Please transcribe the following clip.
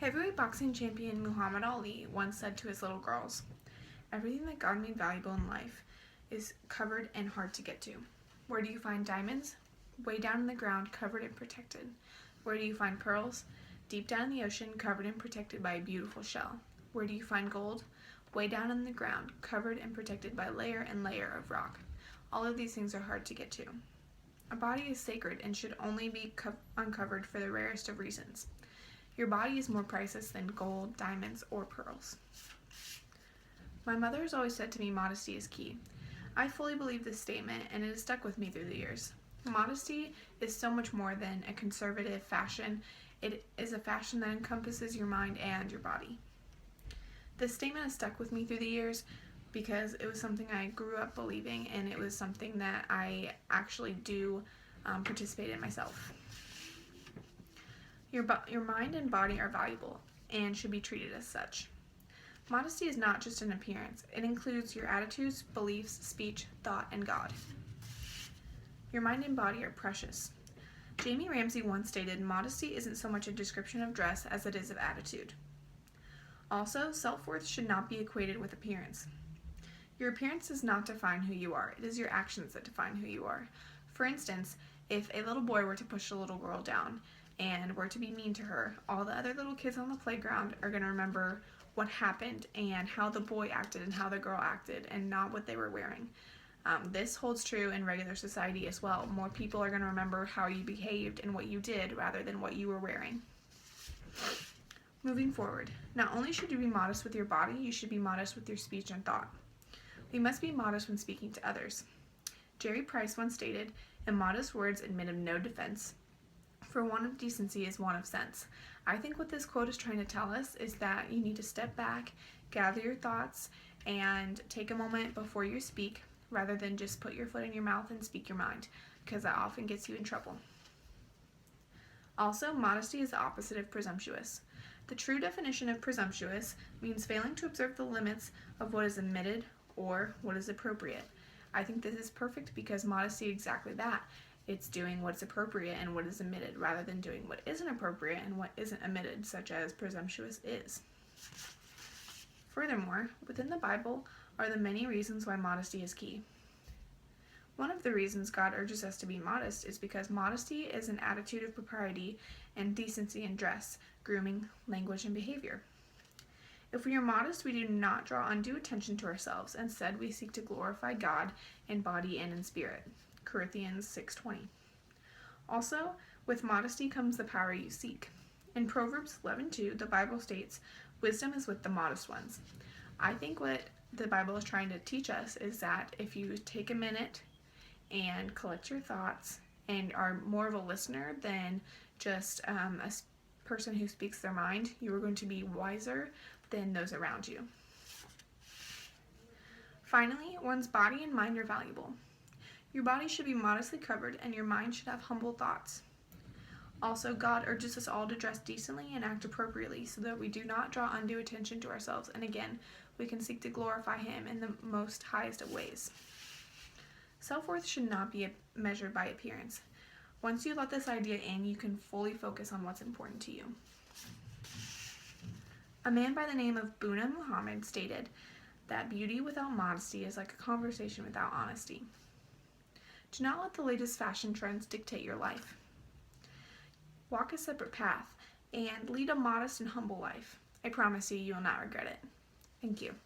Heavyweight boxing champion Muhammad Ali once said to his little girls, "Everything that God made valuable in life is covered and hard to get to. Where do you find diamonds? Way down in the ground, covered and protected. Where do you find pearls? Deep down in the ocean, covered and protected by a beautiful shell. Where do you find gold? Way down in the ground, covered and protected by layer and layer of rock. All of these things are hard to get to. A body is sacred and should only be uncovered for the rarest of reasons. Your body is more priceless than gold, diamonds, or pearls." My mother has always said to me, modesty is key. I fully believe this statement, and it has stuck with me through the years. Modesty is so much more than a conservative fashion. It is a fashion that encompasses your mind and your body. This statement has stuck with me through the years because it was something I grew up believing, and it was something that I actually do participate in myself. Your mind and body are valuable and should be treated as such. Modesty is not just an appearance. It includes your attitudes, beliefs, speech, thought, and God. Your mind and body are precious. Jamie Ramsey once stated, "Modesty isn't so much a description of dress as it is of attitude." Also, self-worth should not be equated with appearance. Your appearance does not define who you are. It is your actions that define who you are. For instance, if a little boy were to push a little girl down and were to be mean to her, all the other little kids on the playground are going to remember what happened and how the boy acted and how the girl acted, and not what they were wearing. This holds true in regular society as well. More people are going to remember how you behaved and what you did rather than what you were wearing. Moving forward, not only should you be modest with your body, you should be modest with your speech and thought. We must be modest when speaking to others. Jerry Price once stated, "Immodest words admit of no defense, for want of decency is want of sense." I think what this quote is trying to tell us is that you need to step back, gather your thoughts, and take a moment before you speak, rather than just put your foot in your mouth and speak your mind, because that often gets you in trouble. Also, modesty is the opposite of presumptuous. The true definition of presumptuous means failing to observe the limits of what is admitted or what is appropriate. I think this is perfect because modesty is exactly that. It's doing what's appropriate and what is admitted, rather than doing what isn't appropriate and what isn't admitted, such as presumptuous is. Furthermore, within the Bible are the many reasons why modesty is key. One of the reasons God urges us to be modest is because modesty is an attitude of propriety and decency in dress, grooming, language, and behavior. If we are modest, we do not draw undue attention to ourselves. Instead, we seek to glorify God in body and in spirit. Corinthians 6:20. Also, with modesty comes the power you seek. In Proverbs 11:2, the Bible states, "Wisdom is with the modest ones." I think what the Bible is trying to teach us is that if you take a minute and collect your thoughts and are more of a listener than just a person who speaks their mind, you are going to be wiser than those around you. Finally, one's body and mind are valuable. Your body should be modestly covered, and your mind should have humble thoughts. Also, God urges us all to dress decently and act appropriately so that we do not draw undue attention to ourselves, and again, we can seek to glorify Him in the most highest of ways. Self-worth should not be measured by appearance. Once you let this idea in, you can fully focus on what's important to you. A man by the name of Buna Muhammad stated that beauty without modesty is like a conversation without honesty. Do not let the latest fashion trends dictate your life. Walk a separate path and lead a modest and humble life. I promise you, you will not regret it. Thank you.